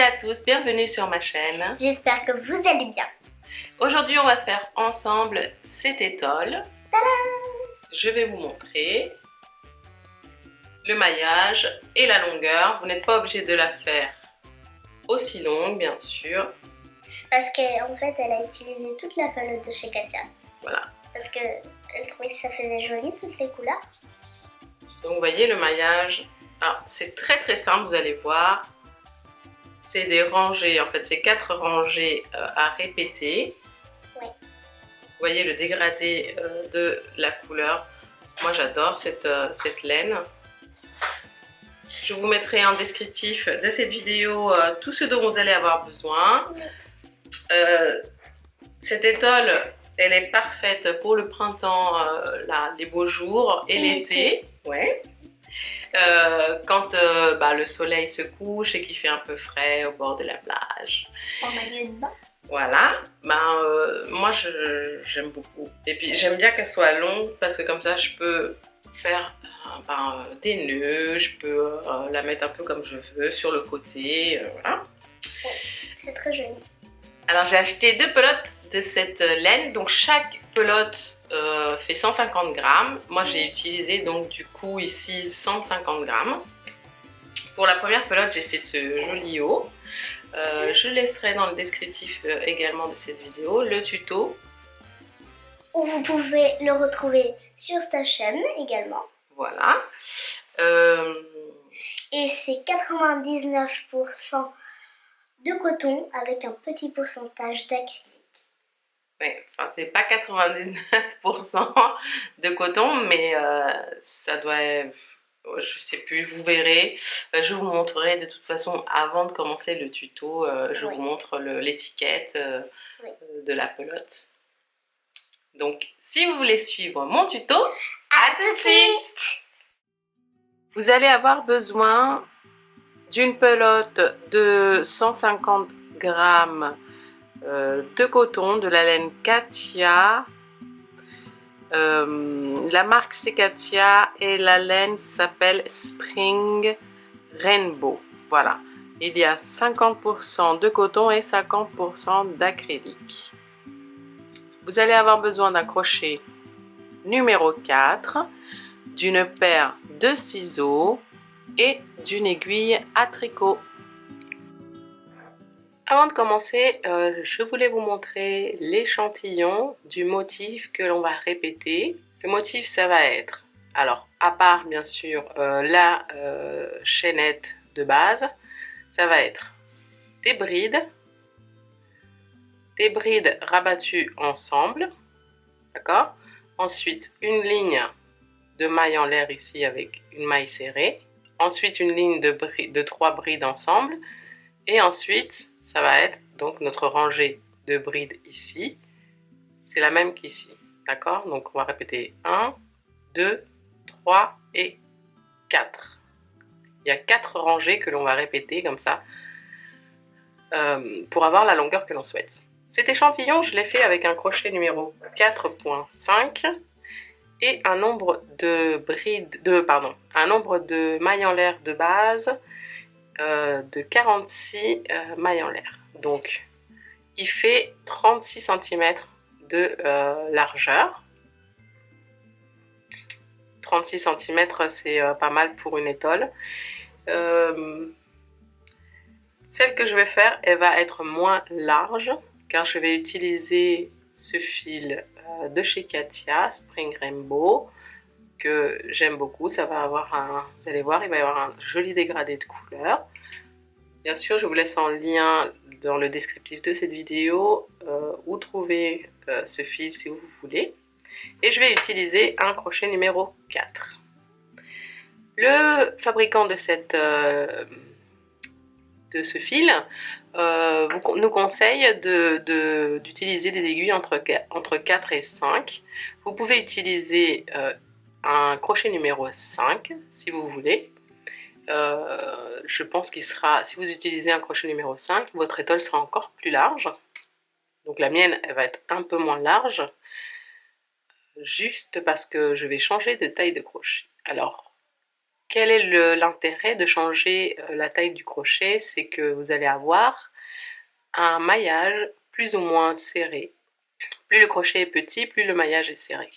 à tous, bienvenue sur ma chaîne. J'espère que vous allez bien. Aujourd'hui, on va faire ensemble cette étole. Je vais vous montrer le maillage et la longueur. Vous n'êtes pas obligé de la faire aussi longue, bien sûr. Parce qu'en fait, elle a utilisé toute la palette de chez Katia. Voilà. Parce qu'elle trouvait que ça faisait joli, toutes les couleurs. Donc, vous voyez le maillage. Alors, c'est très simple, vous allez voir. C'est des rangées, en fait, c'est 4 rangées à répéter. Oui. Vous voyez le dégradé de la couleur. Moi, j'adore cette laine. Je vous mettrai en descriptif de cette vidéo tout ce dont vous allez avoir besoin. Cette étole, elle est parfaite pour le printemps, les beaux jours, et l'été. Ouais. Quand le soleil se couche et qu'il fait un peu frais au bord de la plage. En maillot de bain. Voilà, moi j'aime beaucoup. Et puis j'aime bien qu'elle soit longue parce que comme ça je peux faire des nœuds, je peux la mettre un peu comme je veux sur le côté. Voilà. Ouais, c'est très joli. Alors j'ai acheté 2 pelotes de cette laine, donc chaque pelote fait 150 grammes. Moi j'ai utilisé donc du coup ici 150 grammes. Pour la première pelote j'ai fait ce joli haut. Je laisserai dans le descriptif également de cette vidéo le tuto. Ou vous pouvez le retrouver sur sa chaîne également. Voilà. Et c'est 99% de coton avec un petit pourcentage d'acrylique. Ouais, enfin c'est pas 99% de coton, mais ça doit être, je sais plus, vous verrez. Je vous montrerai de toute façon avant de commencer le tuto, je vous montre l'étiquette de la pelote. Donc si vous voulez suivre mon tuto, à tout de suite. Vous allez avoir besoin d'une pelote de 150 grammes de coton, de la laine Katia. La marque c'est Katia et la laine s'appelle Spring Rainbow. Voilà, il y a 50% de coton et 50% d'acrylique. Vous allez avoir besoin d'un crochet numéro 4, d'une paire de ciseaux et d'une aiguille à tricot. Avant de commencer, je voulais vous montrer l'échantillon du motif que l'on va répéter. Le motif, ça va être, alors à part bien sûr la chaînette de base, ça va être des brides rabattues ensemble, d'accord? Ensuite, une ligne de maille en l'air ici avec une maille serrée. Ensuite, une ligne de 3 brides ensemble. Et ensuite, ça va être donc notre rangée de brides ici. C'est la même qu'ici, d'accord? Donc, on va répéter 1, 2, 3 et 4. Il y a 4 rangées que l'on va répéter comme ça pour avoir la longueur que l'on souhaite. Cet échantillon, je l'ai fait avec un crochet numéro 4.5 et un nombre de un nombre de mailles en l'air de base de 46 mailles en l'air. Donc, il fait 36 cm de largeur. 36 cm, c'est pas mal pour une étole. Celle que je vais faire, elle va être moins large, car je vais utiliser ce fil de chez Katia, Spring Rainbow, que j'aime beaucoup. Ça va avoir vous allez voir, il va y avoir un joli dégradé de couleurs. Bien sûr, je vous laisse en lien dans le descriptif de cette vidéo où trouver ce fil si vous voulez. Et je vais utiliser un crochet numéro 4. Le fabricant de ce fil nous conseille d'utiliser des aiguilles entre 4 et 5. Vous pouvez utiliser un crochet numéro 5 si vous voulez. Je pense qu'il sera, si vous utilisez un crochet numéro 5, votre étole sera encore plus large. Donc la mienne, elle va être un peu moins large, juste parce que je vais changer de taille de crochet. Alors, Quel est l'intérêt de changer la taille du crochet? C'est que vous allez avoir un maillage plus ou moins serré. Plus le crochet est petit, plus le maillage est serré.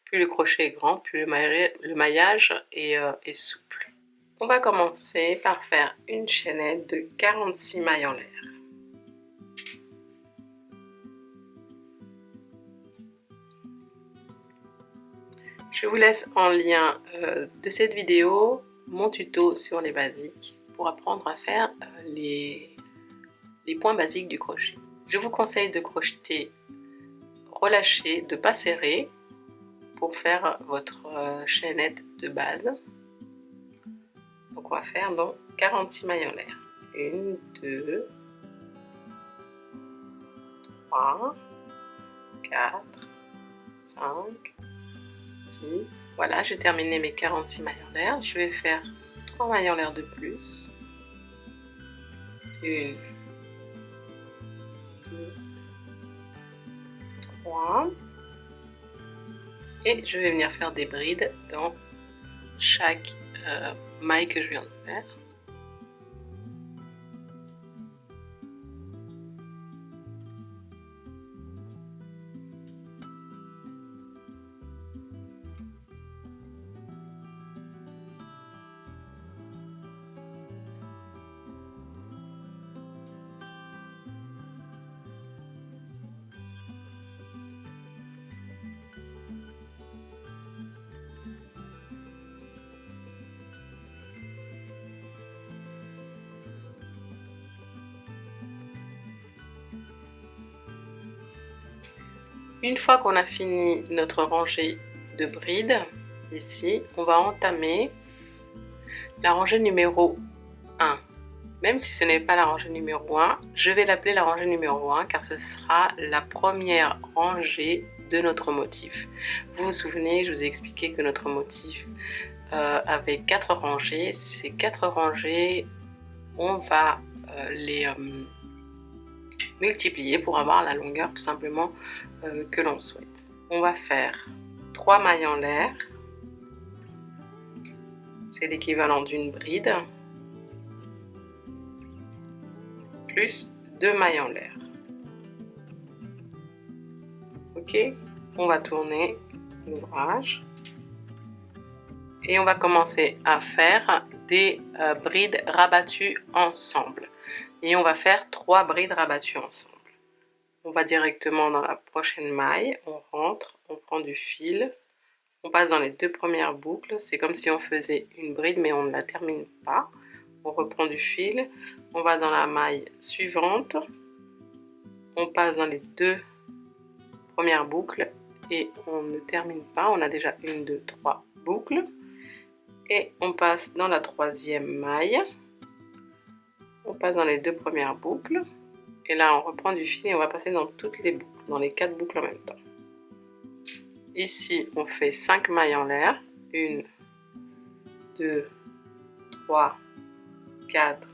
Plus le crochet est grand, plus le maillage est souple. On va commencer par faire une chaînette de 46 mailles en l'air. Je vous laisse en lien de cette vidéo mon tuto sur les basiques pour apprendre à faire les points basiques du crochet. Je vous conseille de crocheter relâché, de ne pas serrer pour faire votre chaînette de base. Donc on va faire donc 46 mailles en l'air. 1, 2, 3, 4, 5, 6. Voilà, j'ai terminé mes 46 mailles en l'air. Je vais faire 3 mailles en l'air de plus. 1, 2, 3. Et je vais venir faire des brides dans chaque maille que je viens de faire. Une fois qu'on a fini notre rangée de brides, ici, on va entamer la rangée numéro 1. Même si ce n'est pas la rangée numéro 1, je vais l'appeler la rangée numéro 1 car ce sera la première rangée de notre motif. Vous vous souvenez, je vous ai expliqué que notre motif avait 4 rangées. Ces 4 rangées, on va les multiplier pour avoir la longueur tout simplement que l'on souhaite. On va faire 3 mailles en l'air, c'est l'équivalent d'une bride, plus 2 mailles en l'air. Ok, on va tourner l'ouvrage et on va commencer à faire des brides rabattues ensemble. Et on va faire 3 brides rabattues ensemble. On va directement dans la prochaine maille, on rentre, on prend du fil, on passe dans les 2 premières boucles, c'est comme si on faisait une bride mais on ne la termine pas. On reprend du fil, on va dans la maille suivante, on passe dans les 2 premières boucles et on ne termine pas, on a déjà 1, 2, 3 boucles. Et on passe dans la 3e maille, on passe dans les 2 premières boucles. Et là, on reprend du fil et on va passer dans toutes les boucles, dans les 4 boucles en même temps. Ici, on fait 5 mailles en l'air. 1, 2, 3, 4,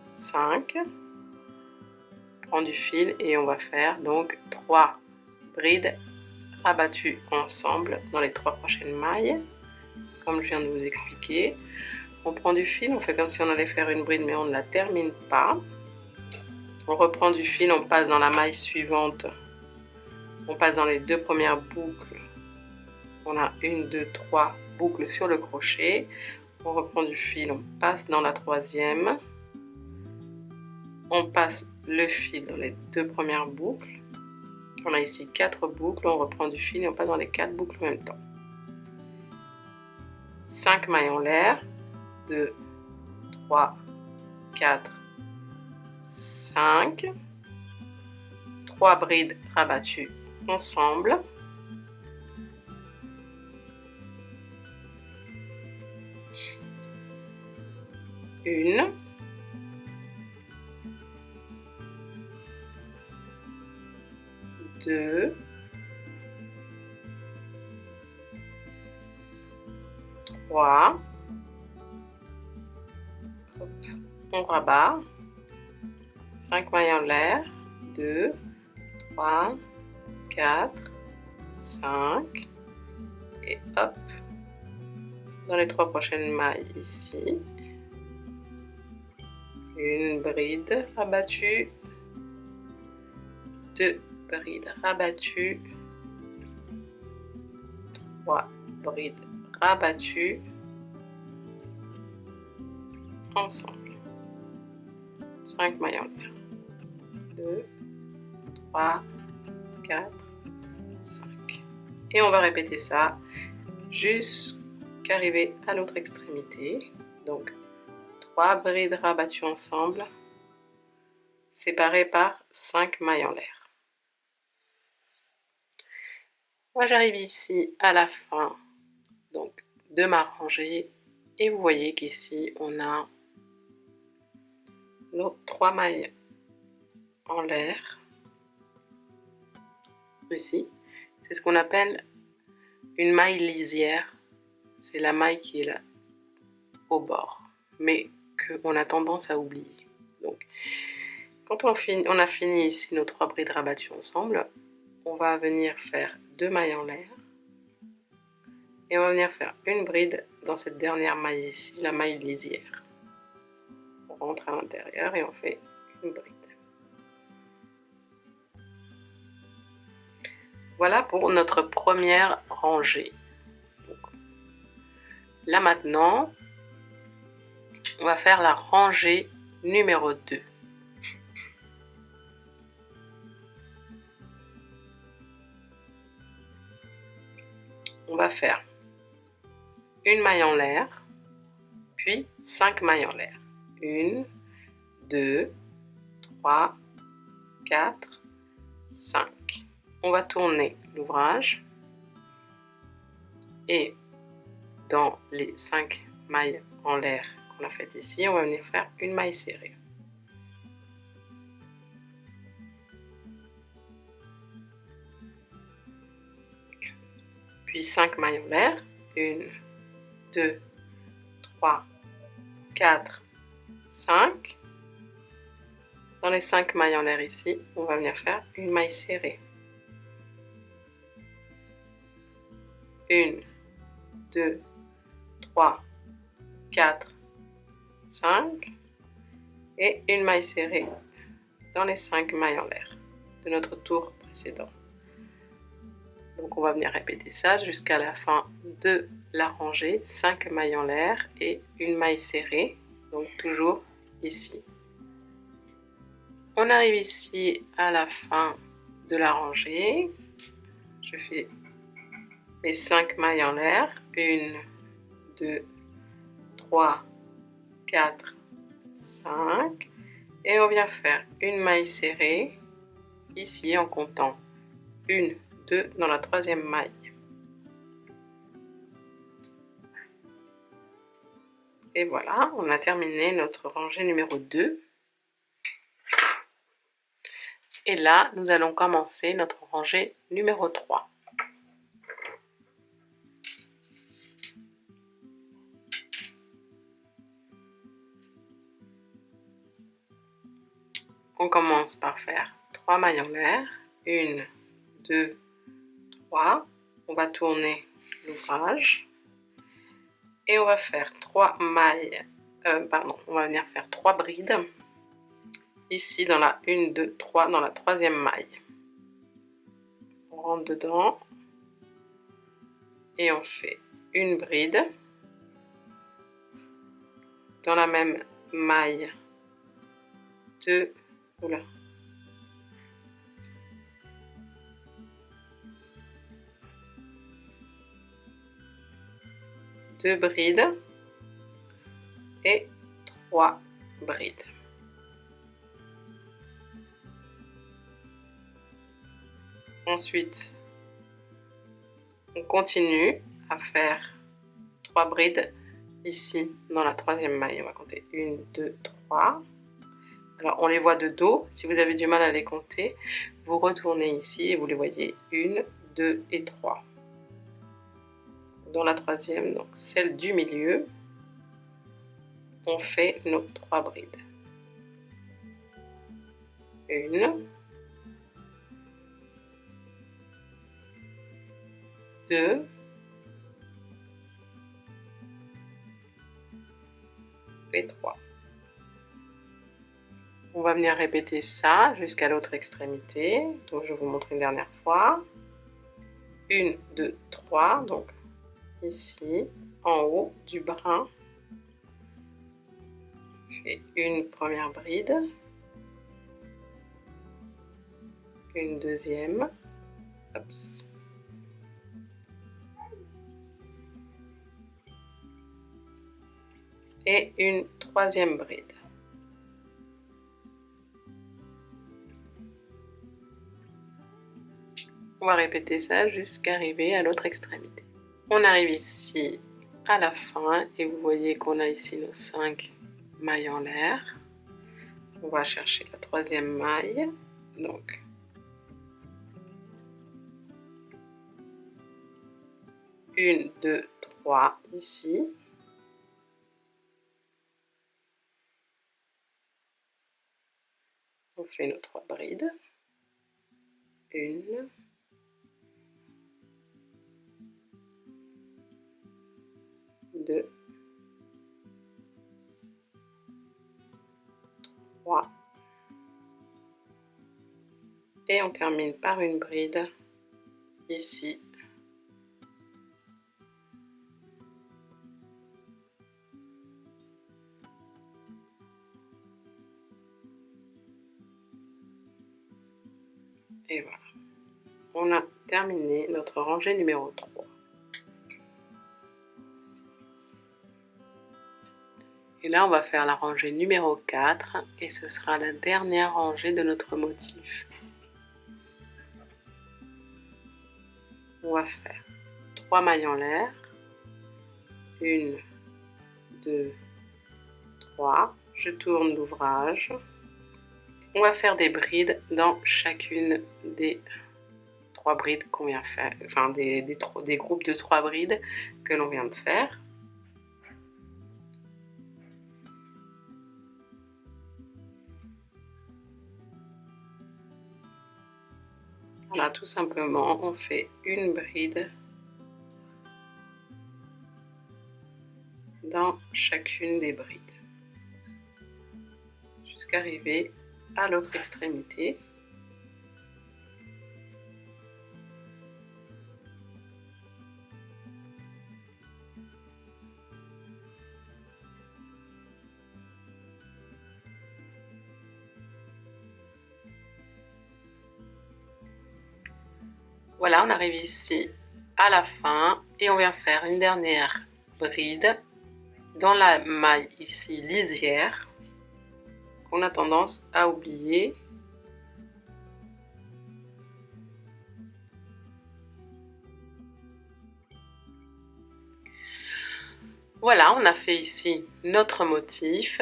5. On prend du fil et on va faire donc 3 brides rabattues ensemble dans les 3 prochaines mailles. Comme je viens de vous expliquer. On prend du fil, on fait comme si on allait faire une bride mais on ne la termine pas. On reprend du fil, on passe dans la maille suivante, on passe dans les 2 premières boucles, on a 1, 2, 3 boucles sur le crochet, on reprend du fil, on passe dans la 3e, on passe le fil dans les 2 premières boucles, on a ici 4 boucles, on reprend du fil et on passe dans les 4 boucles en même temps. 5 mailles en l'air, 2, 3, 4, 5, 3 brides rabattues ensemble, une, deux, trois, hop, on rabat, 5 mailles en l'air, 2, 3, 4, 5, et hop, dans les 3 prochaines mailles ici. Une bride rabattue, 2 brides rabattues, 3 brides rabattues ensemble. 5 mailles en l'air. 2, 3, 4, 5. Et on va répéter ça jusqu'à arriver à l'autre extrémité. Donc 3 brides rabattues ensemble, séparées par 5 mailles en l'air. Moi j'arrive ici à la fin donc, de ma rangée et vous voyez qu'ici on a nos 3 mailles en l'air. Ici, c'est ce qu'on appelle une maille lisière. C'est la maille qui est là au bord, mais qu'on a tendance à oublier. Donc, quand on a fini ici nos 3 brides rabattues ensemble, on va venir faire 2 mailles en l'air et on va venir faire une bride dans cette dernière maille ici, la maille lisière. On rentre à l'intérieur et on fait une bride. Voilà pour notre première rangée. Donc, là maintenant, on va faire la rangée numéro 2. On va faire une maille en l'air, puis 5 mailles en l'air. 1, 2, 3, 4, 5. On va tourner l'ouvrage et dans les 5 mailles en l'air qu'on a faites ici, on va venir faire une maille serrée. Puis 5 mailles en l'air. 1, 2, 3, 4, 5. Dans les 5 mailles en l'air ici, on va venir faire une maille serrée. 1, 2, 3, 4, 5 et une maille serrée dans les 5 mailles en l'air de notre tour précédent. Donc on va venir répéter ça jusqu'à la fin de la rangée, 5 mailles en l'air et une maille serrée, donc toujours ici. On arrive ici à la fin de la rangée, je fais mes 5 mailles en l'air, 1, 2, 3, 4, 5 et on vient faire une maille serrée ici en comptant 1, 2 dans la 3e maille. Et voilà, on a terminé notre rangée numéro 2. Et là, nous allons commencer notre rangée numéro 3. On commence par faire 3 mailles en l'air. 1, 2, 3. On va tourner l'ouvrage. Et on va faire 3 mailles, on va venir faire 3 brides. Ici dans la 1, 2, 3, dans la 3e maille. On rentre dedans. Et on fait une bride. Dans la même maille. 2 brides et 3 brides. Ensuite, on continue à faire 3 brides ici dans la 3e maille. On va compter 1, 2, 3. Alors, on les voit de dos. Si vous avez du mal à les compter, vous retournez ici et vous les voyez 1, 2 et 3. Dans la 3e, donc celle du milieu, on fait nos 3 brides. 1, 2, et 3. On va venir répéter ça jusqu'à l'autre extrémité. Donc je vous montre une dernière fois. 1, 2, 3. Donc ici, en haut du brin, je fais une première bride, une deuxième, Ops. Et une troisième bride. On va répéter ça jusqu'à arriver à l'autre extrémité. On arrive ici à la fin et vous voyez qu'on a ici nos 5 mailles en l'air. On va chercher la troisième maille. Donc, une, deux, trois ici. On fait nos 3 brides. 1, 2, 3. Et on termine par une bride ici. Et voilà. On a terminé notre rangée numéro 3. Et là, on va faire la rangée numéro 4 et ce sera la dernière rangée de notre motif. On va faire 3 mailles en l'air. 1, 2, 3. Je tourne l'ouvrage. On va faire des brides dans chacune des 3 brides qu'on vient faire, enfin des groupes de 3 brides que l'on vient de faire. Voilà, tout simplement, on fait une bride dans chacune des brides jusqu'à arriver à l'autre extrémité. Voilà, on arrive ici à la fin et on vient faire une dernière bride dans la maille ici lisière qu'on a tendance à oublier. Voilà, on a fait ici notre motif.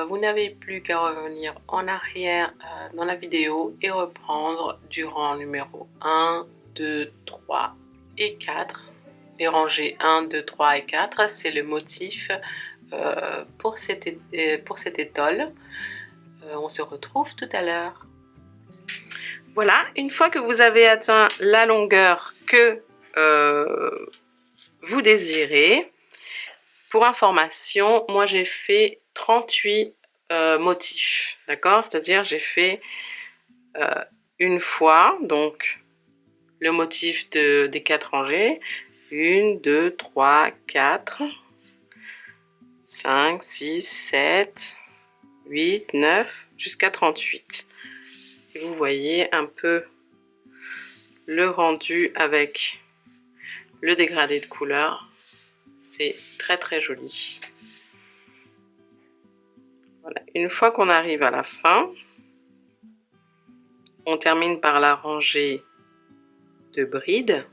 Vous n'avez plus qu'à revenir en arrière dans la vidéo et reprendre du rang numéro 1, 2, 3 et 4. Les rangées 1, 2, 3 et 4, c'est le motif pour cette étole. On se retrouve tout à l'heure. Voilà, une fois que vous avez atteint la longueur que vous désirez, pour information, moi j'ai fait 38 motifs, d'accord? C'est-à-dire j'ai fait une fois, donc le motif des 4 rangées, 1, 2, 3, 4, 5, 6, 7, 8, 9, jusqu'à 38. Et vous voyez un peu le rendu avec le dégradé de couleur. C'est très très joli. Voilà. Une fois qu'on arrive à la fin, on termine par la rangée de brides.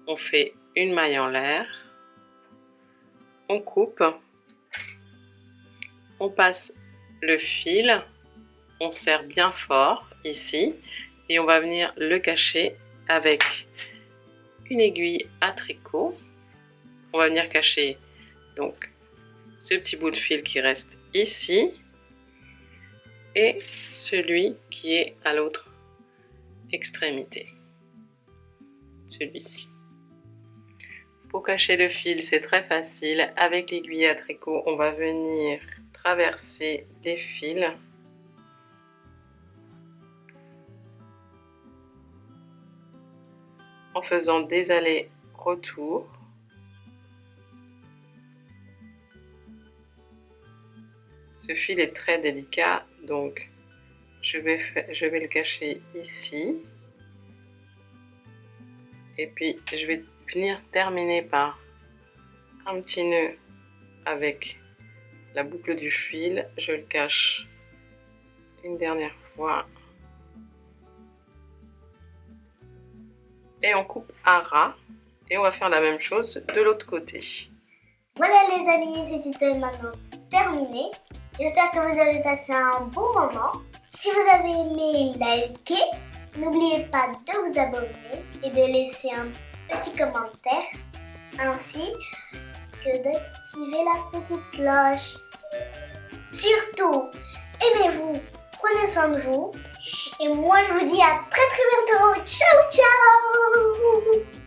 On fait une maille en l'air, on coupe, on passe le fil, on serre bien fort ici et on va venir le cacher avec une aiguille à tricot. On va venir cacher donc ce petit bout de fil qui reste ici et celui qui est à l'autre extrémité, celui-ci. Vous Pour cacher le fil, c'est très facile. Avec l'aiguille à tricot, on va venir traverser les fils. En faisant des allers-retours. Ce fil est très délicat, donc je vais le cacher ici. Et puis je vais venir terminer par un petit nœud avec la boucle du fil. Je le cache une dernière fois. Et on coupe à ras. Et on va faire la même chose de l'autre côté. Voilà les amis, ce tuto est maintenant terminé. J'espère que vous avez passé un bon moment. Si vous avez aimé, likez. N'oubliez pas de vous abonner et de laisser un petit commentaire, ainsi que d'activer la petite cloche. Surtout, aimez-vous, prenez soin de vous. Et moi, je vous dis à très bientôt. Ciao, ciao!